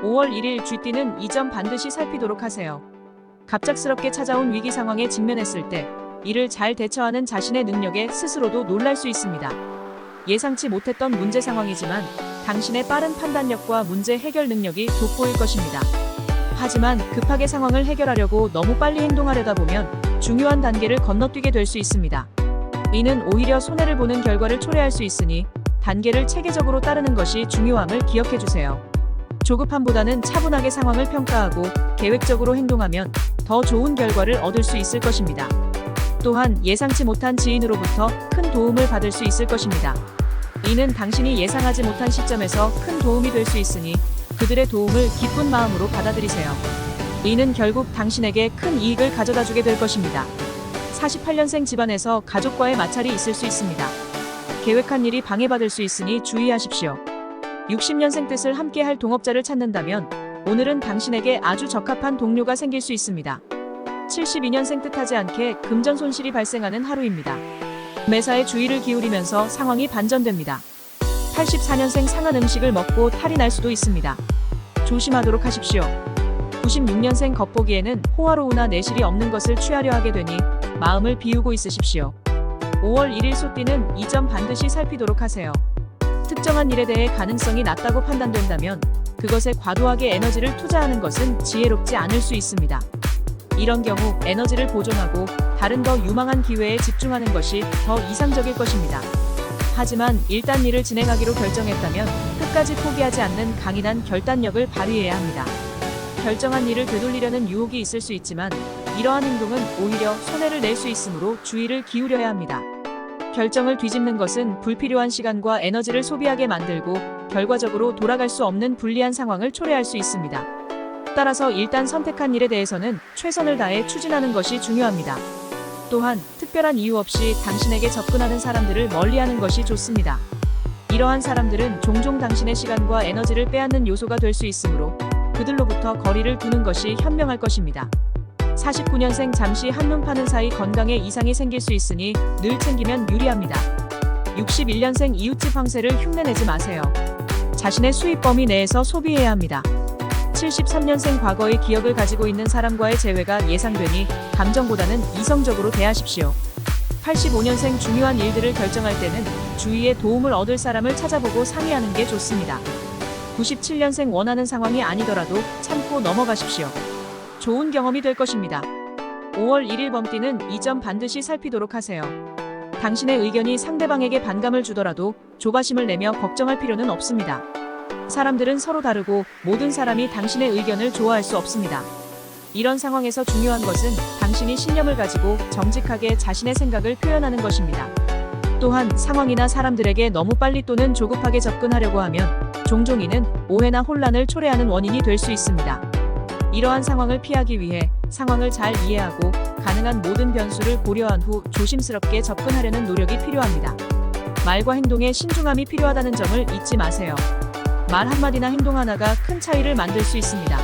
5월 1일 쥐띠는 이 점 반드시 살피도록 하세요. 갑작스럽게 찾아온 위기 상황에 직면했을 때 이를 잘 대처하는 자신의 능력에 스스로도 놀랄 수 있습니다. 예상치 못했던 문제 상황이지만 당신의 빠른 판단력과 문제 해결 능력이 돋보일 것입니다. 하지만 급하게 상황을 해결하려고 너무 빨리 행동하려다 보면 중요한 단계를 건너뛰게 될 수 있습니다. 이는 오히려 손해를 보는 결과를 초래할 수 있으니 단계를 체계적으로 따르는 것이 중요함을 기억해주세요. 조급함보다는 차분하게 상황을 평가하고 계획적으로 행동하면 더 좋은 결과를 얻을 수 있을 것입니다. 또한 예상치 못한 지인으로부터 큰 도움을 받을 수 있을 것입니다. 이는 당신이 예상하지 못한 시점에서 큰 도움이 될 수 있으니 그들의 도움을 기쁜 마음으로 받아들이세요. 이는 결국 당신에게 큰 이익을 가져다 주게 될 것입니다. 48년생 집안에서 가족과의 마찰이 있을 수 있습니다. 계획한 일이 방해받을 수 있으니 주의하십시오. 60년생 뜻을 함께 할 동업자를 찾는다면 오늘은 당신에게 아주 적합한 동료가 생길 수 있습니다. 72년생 뜻하지 않게 금전 손실이 발생하는 하루입니다. 매사에 주의를 기울이면서 상황이 반전됩니다. 84년생 상한 음식을 먹고 탈이 날 수도 있습니다. 조심하도록 하십시오. 96년생 겉보기에는 호화로우나 내실이 없는 것을 취하려 하게 되니 마음을 비우고 있으십시오. 5월 1일 소띠는 이 점 반드시 살피도록 하세요. 특정한 일에 대해 가능성이 낮다고 판단된다면 그것에 과도하게 에너지를 투자하는 것은 지혜롭지 않을 수 있습니다. 이런 경우 에너지를 보존하고 다른 더 유망한 기회에 집중하는 것이 더 이상적일 것입니다. 하지만 일단 일을 진행하기로 결정했다면 끝까지 포기하지 않는 강인한 결단력을 발휘해야 합니다. 결정한 일을 되돌리려는 유혹이 있을 수 있지만 이러한 행동은 오히려 손해를 낼 수 있으므로 주의를 기울여야 합니다. 결정을 뒤집는 것은 불필요한 시간과 에너지를 소비하게 만들고 결과적으로 돌아갈 수 없는 불리한 상황을 초래할 수 있습니다. 따라서 일단 선택한 일에 대해서는 최선을 다해 추진하는 것이 중요합니다. 또한 특별한 이유 없이 당신에게 접근하는 사람들을 멀리하는 것이 좋습니다. 이러한 사람들은 종종 당신의 시간과 에너지를 빼앗는 요소가 될 수 있으므로 그들로부터 거리를 두는 것이 현명할 것입니다. 49년생 잠시 한눈 파는 사이 건강에 이상이 생길 수 있으니 늘 챙기면 유리합니다. 61년생 이웃집 황새를 흉내내지 마세요. 자신의 수입 범위 내에서 소비해야 합니다. 73년생 과거의 기억을 가지고 있는 사람과의 재회가 예상되니 감정보다는 이성적으로 대하십시오. 85년생 중요한 일들을 결정할 때는 주위의 도움을 얻을 사람을 찾아보고 상의하는 게 좋습니다. 97년생 원하는 상황이 아니더라도 참고 넘어가십시오. 좋은 경험이 될 것입니다. 5월 1일 범띠는 이 점 반드시 살피도록 하세요. 당신의 의견이 상대방에게 반감을 주더라도 조바심을 내며 걱정할 필요는 없습니다. 사람들은 서로 다르고 모든 사람이 당신의 의견을 좋아할 수 없습니다. 이런 상황에서 중요한 것은 당신이 신념을 가지고 정직하게 자신의 생각을 표현하는 것입니다. 또한 상황이나 사람들에게 너무 빨리 또는 조급하게 접근하려고 하면 종종 이는 오해나 혼란을 초래하는 원인이 될 수 있습니다. 이러한 상황을 피하기 위해 상황을 잘 이해하고 가능한 모든 변수를 고려한 후 조심스럽게 접근하려는 노력이 필요합니다. 말과 행동에 신중함이 필요하다는 점을 잊지 마세요. 말 한마디나 행동 하나가 큰 차이를 만들 수 있습니다.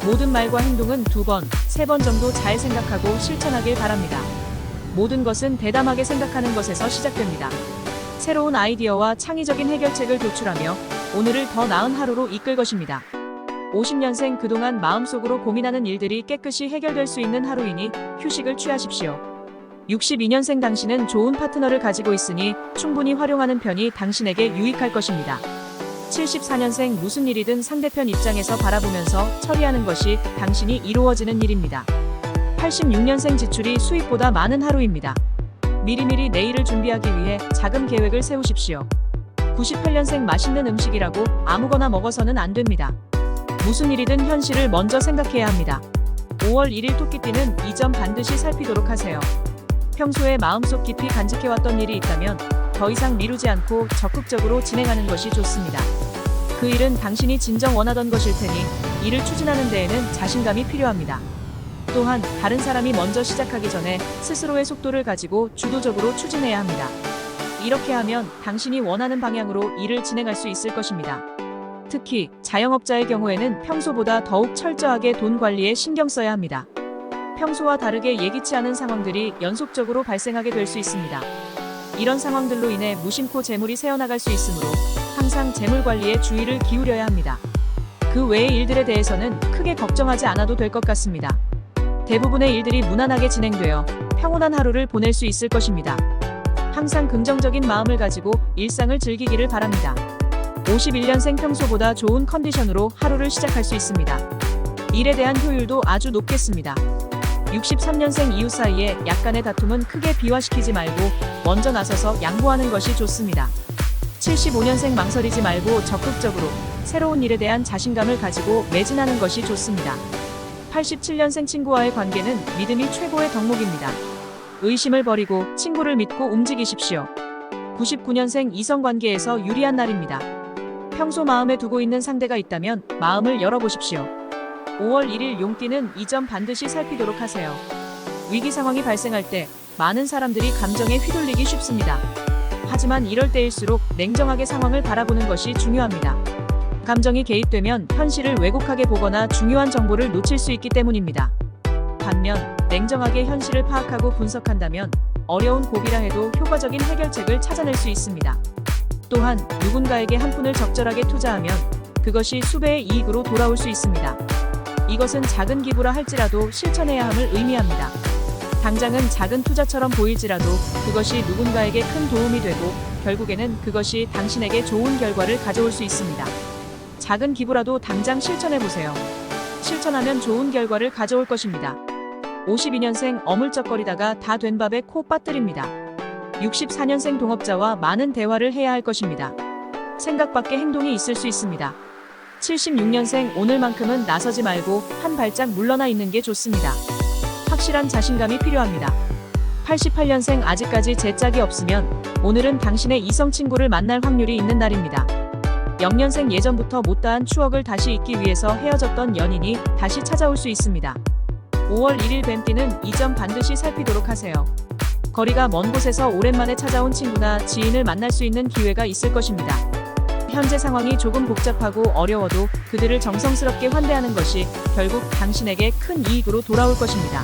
모든 말과 행동은 2번, 3번 정도 잘 생각하고 실천하길 바랍니다. 모든 것은 대담하게 생각하는 것에서 시작됩니다. 새로운 아이디어와 창의적인 해결책을 도출하며 오늘을 더 나은 하루로 이끌 것입니다. 50년생 그동안 마음속으로 고민하는 일들이 깨끗이 해결될 수 있는 하루이니 휴식을 취하십시오. 62년생 당신은 좋은 파트너를 가지고 있으니 충분히 활용하는 편이 당신에게 유익할 것입니다. 74년생 무슨 일이든 상대편 입장에서 바라보면서 처리하는 것이 당신이 이루어지는 일입니다. 86년생 지출이 수입보다 많은 하루입니다. 미리미리 내일을 준비하기 위해 작은 계획을 세우십시오. 98년생 맛있는 음식이라고 아무거나 먹어서는 안 됩니다. 무슨 일이든 현실을 먼저 생각해야 합니다. 5월 1일 토끼띠는 이 점 반드시 살피도록 하세요. 평소에 마음속 깊이 간직해왔던 일이 있다면 더 이상 미루지 않고 적극적으로 진행하는 것이 좋습니다. 그 일은 당신이 진정 원하던 것일 테니 이를 추진하는 데에는 자신감이 필요합니다. 또한 다른 사람이 먼저 시작하기 전에 스스로의 속도를 가지고 주도적으로 추진해야 합니다. 이렇게 하면 당신이 원하는 방향으로 일을 진행할 수 있을 것입니다. 특히 자영업자의 경우에는 평소보다 더욱 철저하게 돈 관리에 신경 써야 합니다. 평소와 다르게 예기치 않은 상황들이 연속적으로 발생하게 될 수 있습니다. 이런 상황들로 인해 무심코 재물이 새어나갈 수 있으므로 항상 재물 관리에 주의를 기울여야 합니다. 그 외의 일들에 대해서는 크게 걱정하지 않아도 될 것 같습니다. 대부분의 일들이 무난하게 진행되어 평온한 하루를 보낼 수 있을 것입니다. 항상 긍정적인 마음을 가지고 일상을 즐기기를 바랍니다. 51년생 평소보다 좋은 컨디션으로 하루를 시작할 수 있습니다. 일에 대한 효율도 아주 높겠습니다. 63년생 이웃 사이에 약간의 다툼은 크게 비화시키지 말고 먼저 나서서 양보하는 것이 좋습니다. 75년생 망설이지 말고 적극적으로 새로운 일에 대한 자신감을 가지고 매진하는 것이 좋습니다. 87년생 친구와의 관계는 믿음이 최고의 덕목입니다. 의심을 버리고 친구를 믿고 움직이십시오. 99년생 이성관계에서 유리한 날입니다. 평소 마음에 두고 있는 상대가 있다면 마음을 열어보십시오. 5월 1일 용띠는 이 점 반드시 살피도록 하세요. 위기 상황이 발생할 때 많은 사람들이 감정에 휘둘리기 쉽습니다. 하지만 이럴 때일수록 냉정하게 상황을 바라보는 것이 중요합니다. 감정이 개입되면 현실을 왜곡하게 보거나 중요한 정보를 놓칠 수 있기 때문입니다. 반면 냉정하게 현실을 파악하고 분석한다면 어려운 고비라 해도 효과적인 해결책을 찾아낼 수 있습니다. 또한 누군가에게 한 푼을 적절하게 투자하면 그것이 수배의 이익으로 돌아올 수 있습니다. 이것은 작은 기부라 할지라도 실천해야 함을 의미합니다. 당장은 작은 투자처럼 보일지라도 그것이 누군가에게 큰 도움이 되고 결국에는 그것이 당신에게 좋은 결과를 가져올 수 있습니다. 작은 기부라도 당장 실천해보세요. 실천하면 좋은 결과를 가져올 것입니다. 52년생 어물쩍거리다가 다 된 밥에 코 빠뜨립니다. 64년생 동업자와 많은 대화를 해야 할 것입니다. 생각 밖의 행동이 있을 수 있습니다. 76년생 오늘만큼은 나서지 말고 한 발짝 물러나 있는 게 좋습니다. 확실한 자신감이 필요합니다. 88년생 아직까지 제 짝이 없으면 오늘은 당신의 이성 친구를 만날 확률이 있는 날입니다. 0년생 예전부터 못다한 추억을 다시 잊기 위해서 헤어졌던 연인이 다시 찾아올 수 있습니다. 5월 1일 뱀띠는 이 점 반드시 살피도록 하세요. 거리가 먼 곳에서 오랜만에 찾아온 친구나 지인을 만날 수 있는 기회가 있을 것입니다. 현재 상황이 조금 복잡하고 어려워도 그들을 정성스럽게 환대하는 것이 결국 당신에게 큰 이익으로 돌아올 것입니다.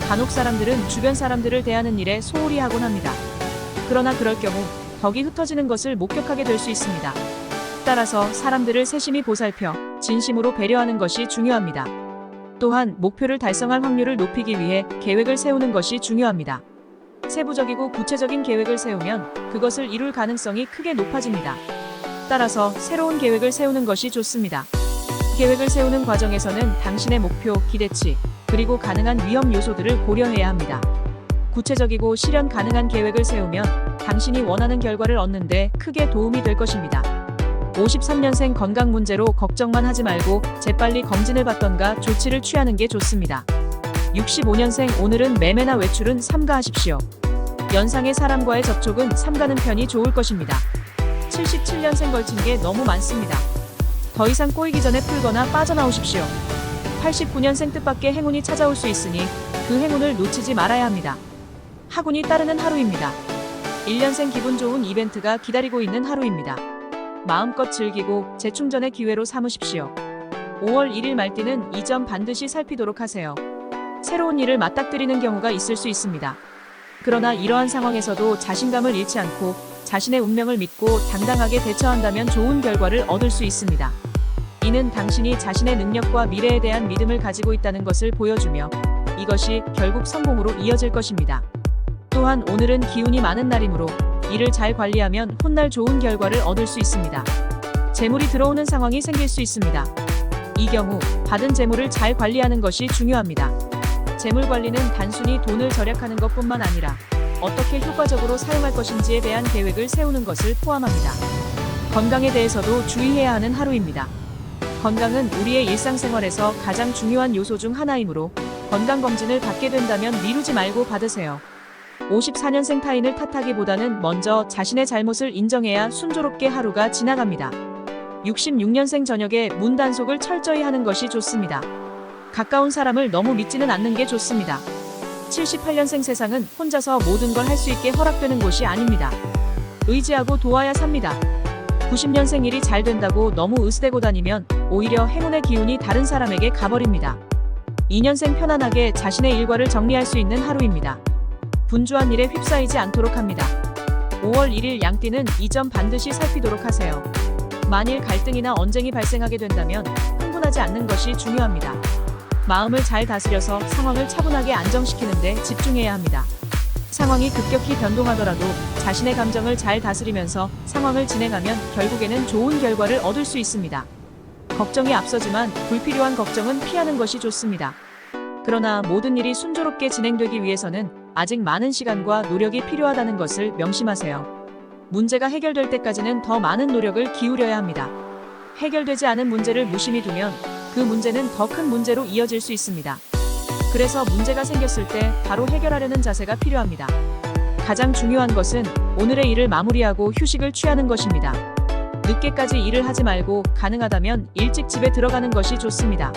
간혹 사람들은 주변 사람들을 대하는 일에 소홀히 하곤 합니다. 그러나 그럴 경우 덕이 흩어지는 것을 목격하게 될 수 있습니다. 따라서 사람들을 세심히 보살펴 진심으로 배려하는 것이 중요합니다. 또한 목표를 달성할 확률을 높이기 위해 계획을 세우는 것이 중요합니다. 세부적이고 구체적인 계획을 세우면 그것을 이룰 가능성이 크게 높아집니다. 따라서 새로운 계획을 세우는 것이 좋습니다. 계획을 세우는 과정에서는 당신의 목표, 기대치, 그리고 가능한 위험 요소들을 고려해야 합니다. 구체적이고 실현 가능한 계획을 세우면 당신이 원하는 결과를 얻는 데 크게 도움이 될 것입니다. 53년생 건강 문제로 걱정만 하지 말고 재빨리 검진을 받던가 조치를 취하는 게 좋습니다. 65년생 오늘은 매매나 외출은 삼가하십시오. 연상의 사람과의 접촉은 삼가는 편이 좋을 것입니다. 77년생 걸친 게 너무 많습니다. 더 이상 꼬이기 전에 풀거나 빠져나오십시오. 89년생 뜻밖의 행운이 찾아올 수 있으니 그 행운을 놓치지 말아야 합니다. 학운이 따르는 하루입니다. 1년생 기분 좋은 이벤트가 기다리고 있는 하루입니다. 마음껏 즐기고 재충전의 기회로 삼으십시오. 5월 1일 말띠는 이 점 반드시 살피도록 하세요. 새로운 일을 맞닥뜨리는 경우가 있을 수 있습니다. 그러나 이러한 상황에서도 자신감을 잃지 않고 자신의 운명을 믿고 당당하게 대처한다면 좋은 결과를 얻을 수 있습니다. 이는 당신이 자신의 능력과 미래에 대한 믿음을 가지고 있다는 것을 보여주며 이것이 결국 성공으로 이어질 것입니다. 또한 오늘은 기운이 많은 날이므로 일을 잘 관리하면 훗날 좋은 결과를 얻을 수 있습니다. 재물이 들어오는 상황이 생길 수 있습니다. 이 경우 받은 재물을 잘 관리하는 것이 중요합니다. 재물 관리는 단순히 돈을 절약하는 것뿐만 아니라 어떻게 효과적으로 사용할 것인지에 대한 계획을 세우는 것을 포함합니다. 건강에 대해서도 주의해야 하는 하루입니다. 건강은 우리의 일상생활에서 가장 중요한 요소 중 하나이므로 건강검진을 받게 된다면 미루지 말고 받으세요. 54년생 타인을 탓하기보다는 먼저 자신의 잘못을 인정해야 순조롭게 하루가 지나갑니다. 66년생 저녁에 문 단속을 철저히 하는 것이 좋습니다. 가까운 사람을 너무 믿지는 않는 게 좋습니다. 78년생 세상은 혼자서 모든 걸 할 수 있게 허락되는 곳이 아닙니다. 의지하고 도와야 삽니다. 90년생 일이 잘 된다고 너무 으스대고 다니면 오히려 행운의 기운이 다른 사람에게 가버립니다. 2년생 편안하게 자신의 일과를 정리할 수 있는 하루입니다. 분주한 일에 휩싸이지 않도록 합니다. 5월 1일 양띠는 이 점 반드시 살피도록 하세요. 만일 갈등이나 언쟁이 발생하게 된다면 흥분하지 않는 것이 중요합니다. 마음을 잘 다스려서 상황을 차분하게 안정시키는 데 집중해야 합니다. 상황이 급격히 변동하더라도 자신의 감정을 잘 다스리면서 상황을 진행하면 결국에는 좋은 결과를 얻을 수 있습니다. 걱정이 앞서지만 불필요한 걱정은 피하는 것이 좋습니다. 그러나 모든 일이 순조롭게 진행되기 위해서는 아직 많은 시간과 노력이 필요하다는 것을 명심하세요. 문제가 해결될 때까지는 더 많은 노력을 기울여야 합니다. 해결되지 않은 문제를 무심히 두면 그 문제는 더 큰 문제로 이어질 수 있습니다. 그래서 문제가 생겼을 때 바로 해결하려는 자세가 필요합니다. 가장 중요한 것은 오늘의 일을 마무리하고 휴식을 취하는 것입니다. 늦게까지 일을 하지 말고 가능하다면 일찍 집에 들어가는 것이 좋습니다.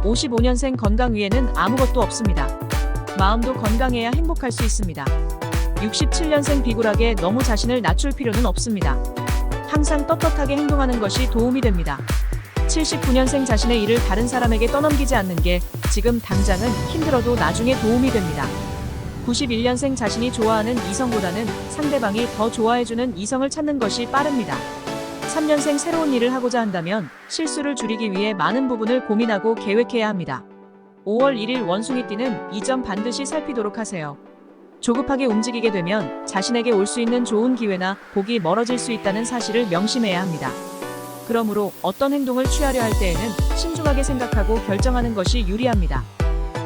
55년생 건강 위에는 아무것도 없습니다. 마음도 건강해야 행복할 수 있습니다. 67년생 비굴하게 너무 자신을 낮출 필요는 없습니다. 항상 떳떳하게 행동하는 것이 도움이 됩니다. 79년생 자신의 일을 다른 사람에게 떠넘기지 않는 게 지금 당장은 힘들어도 나중에 도움이 됩니다. 91년생 자신이 좋아하는 이성보다는 상대방이 더 좋아해주는 이성을 찾는 것이 빠릅니다. 3년생 새로운 일을 하고자 한다면 실수를 줄이기 위해 많은 부분을 고민하고 계획해야 합니다. 5월 1일 원숭이띠는 이 점 반드시 살피도록 하세요. 조급하게 움직이게 되면 자신에게 올 수 있는 좋은 기회나 복이 멀어질 수 있다는 사실을 명심해야 합니다. 그러므로 어떤 행동을 취하려 할 때에는 신중하게 생각하고 결정하는 것이 유리합니다.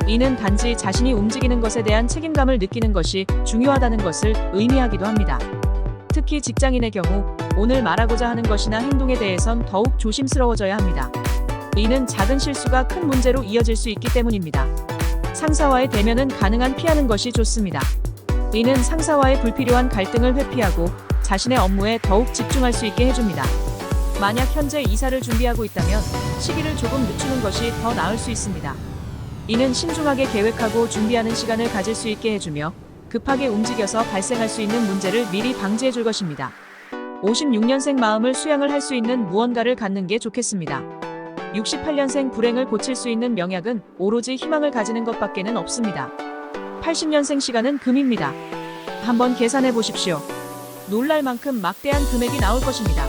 이는 단지 자신이 움직이는 것에 대한 책임감을 느끼는 것이 중요하다는 것을 의미하기도 합니다. 특히 직장인의 경우 오늘 말하고자 하는 것이나 행동에 대해선 더욱 조심스러워져야 합니다. 이는 작은 실수가 큰 문제로 이어질 수 있기 때문입니다. 상사와의 대면은 가능한 피하는 것이 좋습니다. 이는 상사와의 불필요한 갈등을 회피하고 자신의 업무에 더욱 집중할 수 있게 해줍니다. 만약 현재 이사를 준비하고 있다면 시기를 조금 늦추는 것이 더 나을 수 있습니다. 이는 신중하게 계획하고 준비하는 시간을 가질 수 있게 해주며 급하게 움직여서 발생할 수 있는 문제를 미리 방지해 줄 것입니다. 56년생 마음을 수양을 할 수 있는 무언가를 갖는 게 좋겠습니다. 68년생 불행을 고칠 수 있는 명약은 오로지 희망을 가지는 것밖에는 없습니다. 80년생 시간은 금입니다. 한번 계산해 보십시오. 놀랄 만큼 막대한 금액이 나올 것입니다.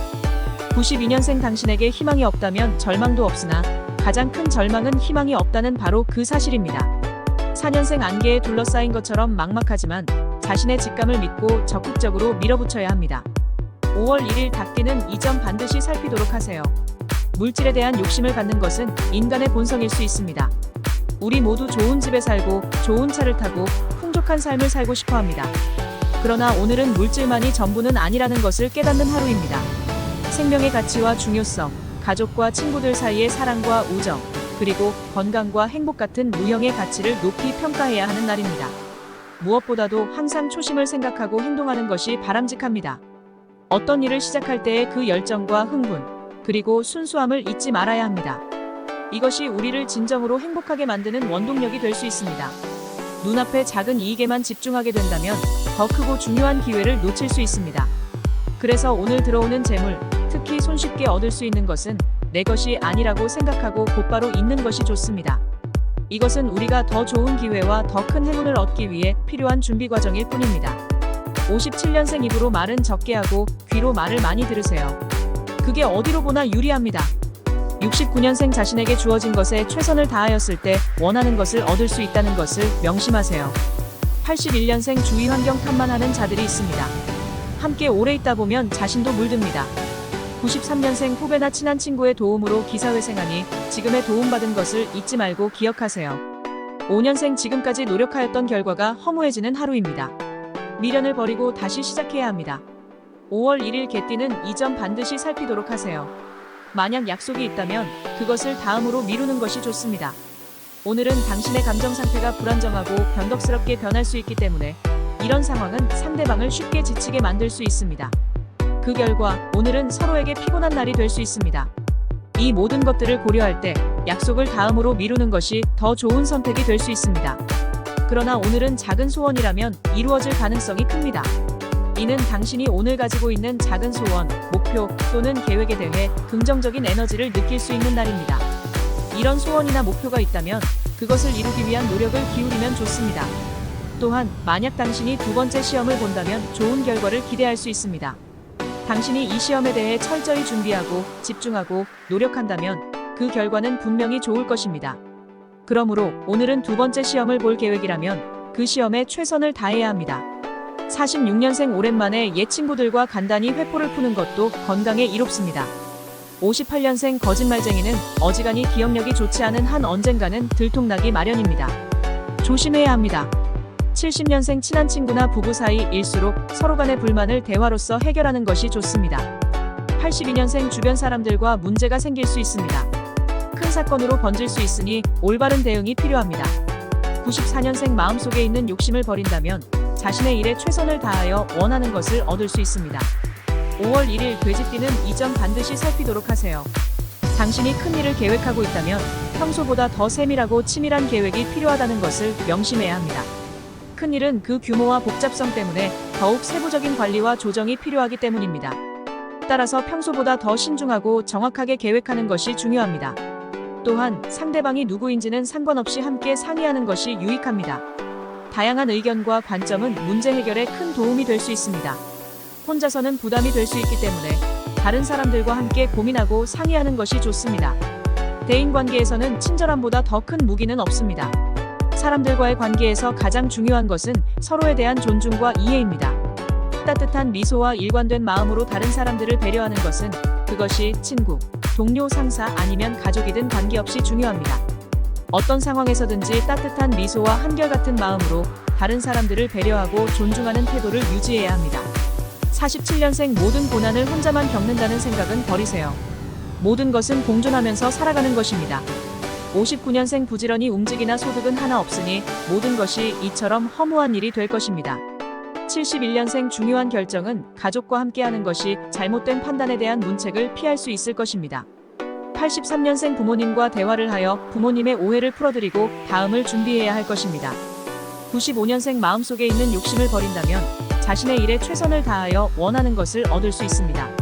92년생 당신에게 희망이 없다면 절망도 없으나 가장 큰 절망은 희망이 없다는 바로 그 사실입니다. 4년생 안개에 둘러싸인 것처럼 막막하지만 자신의 직감을 믿고 적극적으로 밀어붙여야 합니다. 5월 1일 닭띠는 이 점 반드시 살피도록 하세요. 물질에 대한 욕심을 갖는 것은 인간의 본성일 수 있습니다. 우리 모두 좋은 집에 살고 좋은 차를 타고 풍족한 삶을 살고 싶어 합니다. 그러나 오늘은 물질만이 전부는 아니라는 것을 깨닫는 하루입니다. 생명의 가치와 중요성, 가족과 친구들 사이의 사랑과 우정, 그리고 건강과 행복 같은 무형의 가치를 높이 평가해야 하는 날입니다. 무엇보다도 항상 초심을 생각하고 행동하는 것이 바람직합니다. 어떤 일을 시작할 때의 그 열정과 흥분, 그리고 순수함을 잊지 말아야 합니다. 이것이 우리를 진정으로 행복하게 만드는 원동력이 될 수 있습니다. 눈앞의 작은 이익에만 집중하게 된다면 더 크고 중요한 기회를 놓칠 수 있습니다. 그래서 오늘 들어오는 재물, 특히 손쉽게 얻을 수 있는 것은 내 것이 아니라고 생각하고 곧바로 잊는 것이 좋습니다. 이것은 우리가 더 좋은 기회와 더 큰 행운을 얻기 위해 필요한 준비 과정일 뿐입니다. 57년생 입으로 말은 적게 하고 귀로 말을 많이 들으세요. 그게 어디로 보나 유리합니다. 69년생 자신에게 주어진 것에 최선을 다하였을 때 원하는 것을 얻을 수 있다는 것을 명심하세요. 81년생 주위 환경 탓만하는 자들이 있습니다. 함께 오래 있다 보면 자신도 물듭니다. 93년생 후배나 친한 친구의 도움으로 기사회생하니 지금의 도움받은 것을 잊지 말고 기억하세요. 5년생 지금까지 노력하였던 결과가 허무해지는 하루입니다. 미련을 버리고 다시 시작해야 합니다. 5월 1일 개띠는 이 점 반드시 살피도록 하세요. 만약 약속이 있다면 그것을 다음으로 미루는 것이 좋습니다. 오늘은 당신의 감정 상태가 불안정하고 변덕스럽게 변할 수 있기 때문에 이런 상황은 상대방을 쉽게 지치게 만들 수 있습니다. 그 결과 오늘은 서로에게 피곤한 날이 될 수 있습니다. 이 모든 것들을 고려할 때 약속을 다음으로 미루는 것이 더 좋은 선택이 될 수 있습니다. 그러나 오늘은 작은 소원이라면 이루어질 가능성이 큽니다. 이는 당신이 오늘 가지고 있는 작은 소원, 목표 또는 계획에 대해 긍정적인 에너지를 느낄 수 있는 날입니다. 이런 소원이나 목표가 있다면 그것을 이루기 위한 노력을 기울이면 좋습니다. 또한 만약 당신이 두 번째 시험을 본다면 좋은 결과를 기대할 수 있습니다. 당신이 이 시험에 대해 철저히 준비하고 집중하고 노력한다면 그 결과는 분명히 좋을 것입니다. 그러므로 오늘은 두 번째 시험을 볼 계획이라면 그 시험에 최선을 다해야 합니다. 46년생 오랜만에 옛 친구들과 간단히 회포를 푸는 것도 건강에 이롭습니다. 58년생 거짓말쟁이는 어지간히 기억력이 좋지 않은 한 언젠가는 들통나기 마련입니다. 조심해야 합니다. 70년생 친한 친구나 부부 사이일수록 서로 간의 불만을 대화로서 해결하는 것이 좋습니다. 82년생 주변 사람들과 문제가 생길 수 있습니다. 큰 사건으로 번질 수 있으니 올바른 대응이 필요합니다. 94년생 마음속에 있는 욕심을 버린다면 자신의 일에 최선을 다하여 원하는 것을 얻을 수 있습니다. 5월 1일 돼지띠는 이 점 반드시 살피도록 하세요. 당신이 큰 일을 계획하고 있다면 평소보다 더 세밀하고 치밀한 계획이 필요하다는 것을 명심해야 합니다. 큰 일은 그 규모와 복잡성 때문에 더욱 세부적인 관리와 조정이 필요하기 때문입니다. 따라서 평소보다 더 신중하고 정확하게 계획하는 것이 중요합니다. 또한 상대방이 누구인지는 상관없이 함께 상의하는 것이 유익합니다. 다양한 의견과 관점은 문제 해결에 큰 도움이 될 수 있습니다. 혼자서는 부담이 될 수 있기 때문에 다른 사람들과 함께 고민하고 상의하는 것이 좋습니다. 대인관계에서는 친절함보다 더 큰 무기는 없습니다. 사람들과의 관계에서 가장 중요한 것은 서로에 대한 존중과 이해입니다. 따뜻한 미소와 일관된 마음으로 다른 사람들을 배려하는 것은 그것이 친구, 동료, 상사 아니면 가족이든 관계없이 중요합니다. 어떤 상황에서든지 따뜻한 미소와 한결같은 마음으로 다른 사람들을 배려하고 존중하는 태도를 유지해야 합니다. 47년생 모든 고난을 혼자만 겪는다는 생각은 버리세요. 모든 것은 공존하면서 살아가는 것입니다. 59년생 부지런히 움직이나 소득은 하나 없으니 모든 것이 이처럼 허무한 일이 될 것입니다. 71년생 중요한 결정은 가족과 함께하는 것이 잘못된 판단에 대한 문책을 피할 수 있을 것입니다. 83년생 부모님과 대화를 하여 부모님의 오해를 풀어드리고 다음을 준비해야 할 것입니다. 95년생 마음속에 있는 욕심을 버린다면 자신의 일에 최선을 다하여 원하는 것을 얻을 수 있습니다.